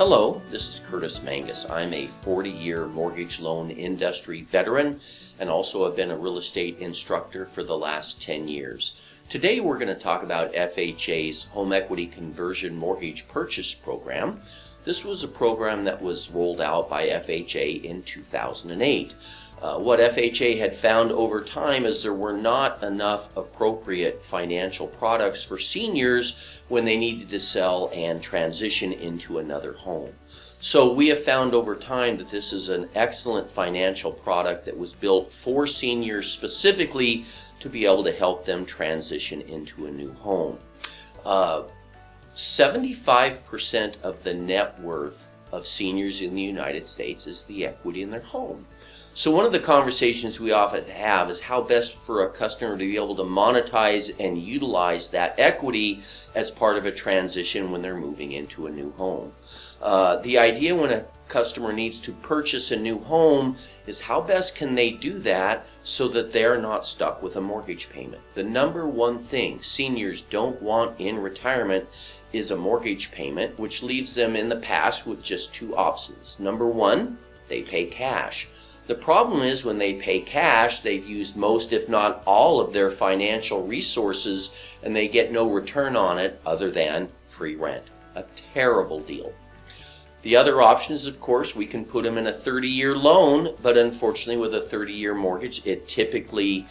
Hello, this is Curtis Mangus. I'm a 40-year mortgage loan industry veteran and also have been a real estate instructor for the last 10 years. Today we're going to talk about FHA's Home Equity Conversion Mortgage Purchase Program. This was a program that was rolled out by FHA in 2008. What FHA had found over time is there were not enough appropriate financial products for seniors when they needed to sell and transition into another home. So we have found over time that this is an excellent financial product that was built for seniors specifically to be able to help them transition into a new home. 75% of the net worth of seniors in the United States is the equity in their home. So one of the conversations we often have is how best for a customer to be able to monetize and utilize that equity as part of a transition when they're moving into a new home. The idea when a customer needs to purchase a new home is how best can they do that so that they're not stuck with a mortgage payment. The number one thing seniors don't want in retirement is a mortgage payment, which leaves them in the past with just two options. Number one, they pay cash. The problem is when they pay cash, they've used most, if not all, of their financial resources and they get no return on it other than free rent. A terrible deal. The other option is, of course, we can put them in a 30-year loan, but unfortunately with a 30-year mortgage, it typically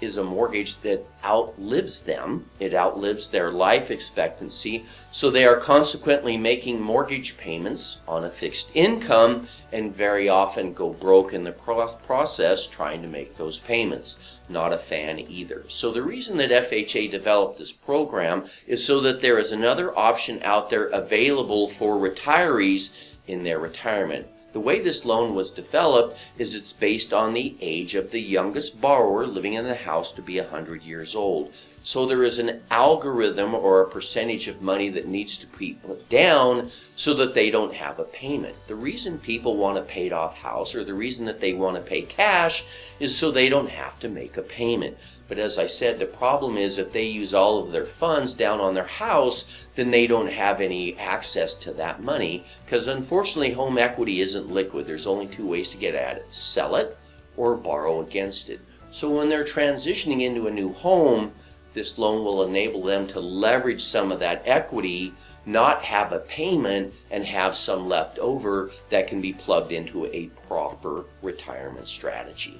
is a mortgage that outlives them. It outlives their life expectancy, so they are consequently making mortgage payments on a fixed income and very often go broke in the process trying to make those payments. Not a fan either. So the reason that FHA developed this program is so that there is another option out there available for retirees in their retirement. The way this loan was developed is it's based on the age of the youngest borrower living in the house to be 100 years old. So there is an algorithm or a percentage of money that needs to be put down so that they don't have a payment. The reason people want a paid off house or the reason that they want to pay cash is so they don't have to make a payment. But as I said, the problem is if they use all of their funds down on their house, then they don't have any access to that money because unfortunately home equity isn't liquid. There's only two ways to get at it: sell it or borrow against it. So when they're transitioning into a new home, this loan will enable them to leverage some of that equity, not have a payment, and have some left over that can be plugged into a proper retirement strategy.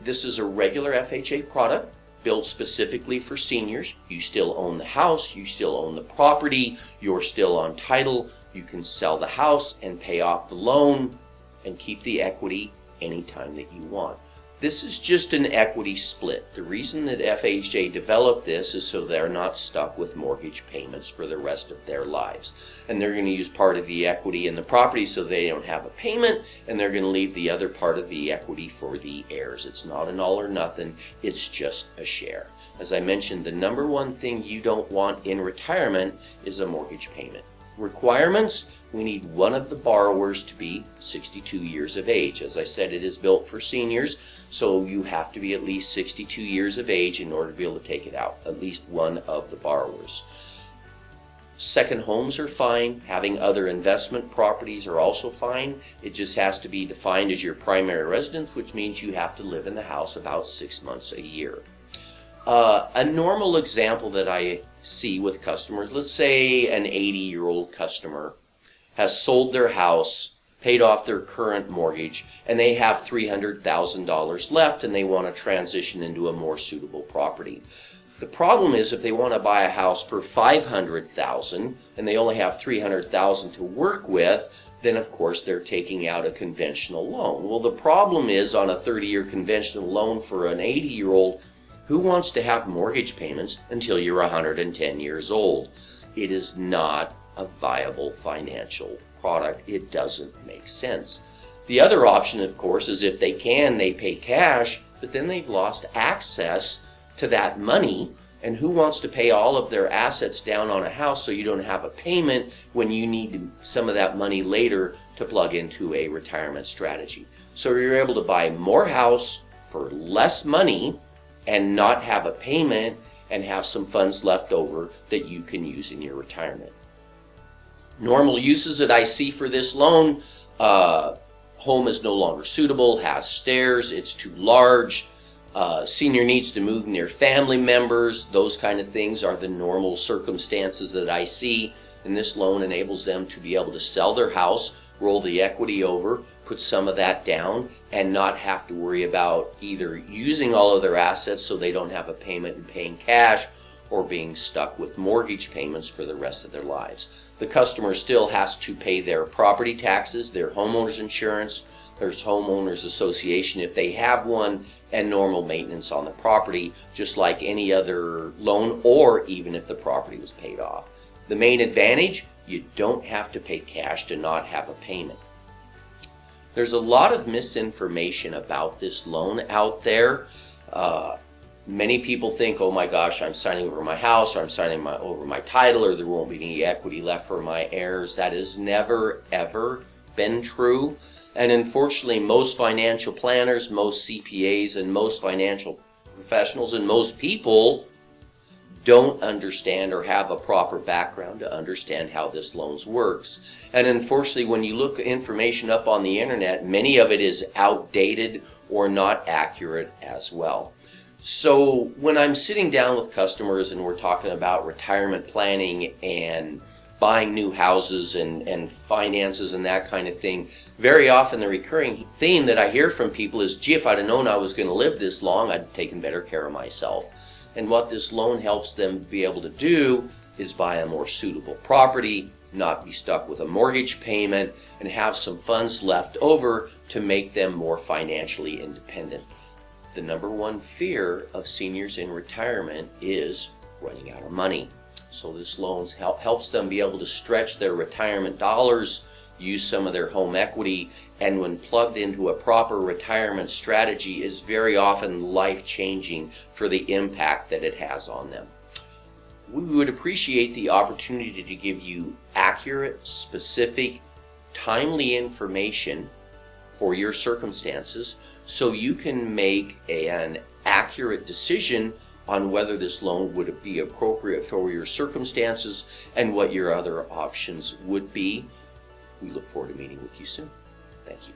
This is a regular FHA product built specifically for seniors. You still own the house, you still own the property, you're still on title. You can sell the house and pay off the loan and keep the equity anytime that you want. This is just an equity split. The reason that FHA developed this is so they're not stuck with mortgage payments for the rest of their lives. And they're going to use part of the equity in the property so they don't have a payment, and they're going to leave the other part of the equity for the heirs. It's not an all or nothing, it's just a share. As I mentioned, the number one thing you don't want in retirement is a mortgage payment. Requirements: we need one of the borrowers to be 62 years of age. As I said, it is built for seniors, so you have to be at least 62 years of age in order to be able to take it out, at least one of the borrowers. Second homes are fine. Having other investment properties are also fine. It just has to be defined as your primary residence, which means you have to live in the house about 6 months a year. A normal example that I see with customers, let's say an 80-year-old customer has sold their house, paid off their current mortgage, and they have $300,000 left and they want to transition into a more suitable property. The problem is if they want to buy a house for $500,000 and they only have $300,000 to work with, then of course they're taking out a conventional loan. Well, the problem is on a 30-year conventional loan for an 80-year-old, who wants to have mortgage payments until you're 110 years old? It is not a viable financial product. It doesn't make sense. The other option, of course, is if they can, they pay cash, but then they've lost access to that money. And who wants to pay all of their assets down on a house so you don't have a payment when you need some of that money later to plug into a retirement strategy? So you're able to buy more house for less money and not have a payment and have some funds left over that you can use in your retirement. Normal uses that I see for this loan: home is no longer suitable, has stairs, it's too large, senior needs to move near family members. Those kind of things are the normal circumstances that I see, and this loan enables them to be able to sell their house, roll the equity over, put some of that down, and not have to worry about either using all of their assets so they don't have a payment and paying cash, or being stuck with mortgage payments for the rest of their lives. The customer still has to pay their property taxes, their homeowner's insurance, there's homeowners association if they have one, and normal maintenance on the property, just like any other loan, or even if the property was paid off. The main advantage: you don't have to pay cash to not have a payment. There's a lot of misinformation about this loan out there. Many people think, oh my gosh, I'm signing over my house, or I'm signing over my title, or there won't be any equity left for my heirs. That has never, ever been true. And unfortunately, most financial planners, most CPAs, and most financial professionals, and most people don't understand or have a proper background to understand how this loan works. And unfortunately, when you look information up on the internet, many of it is outdated or not accurate as well. So when I'm sitting down with customers and we're talking about retirement planning and buying new houses and finances and that kind of thing, very often the recurring theme that I hear from people is, gee, if I'd have known I was going to live this long, I'd taken better care of myself. And what this loan helps them be able to do is buy a more suitable property, not be stuck with a mortgage payment, and have some funds left over to make them more financially independent. The number one fear of seniors in retirement is running out of money. So this loan helps them be able to stretch their retirement dollars, use some of their home equity, and when plugged into a proper retirement strategy, is very often life-changing for the impact that it has on them. We would appreciate the opportunity to give you accurate, specific, timely information for your circumstances, so you can make an accurate decision on whether this loan would be appropriate for your circumstances and what your other options would be. We look forward to meeting with you soon. Thank you.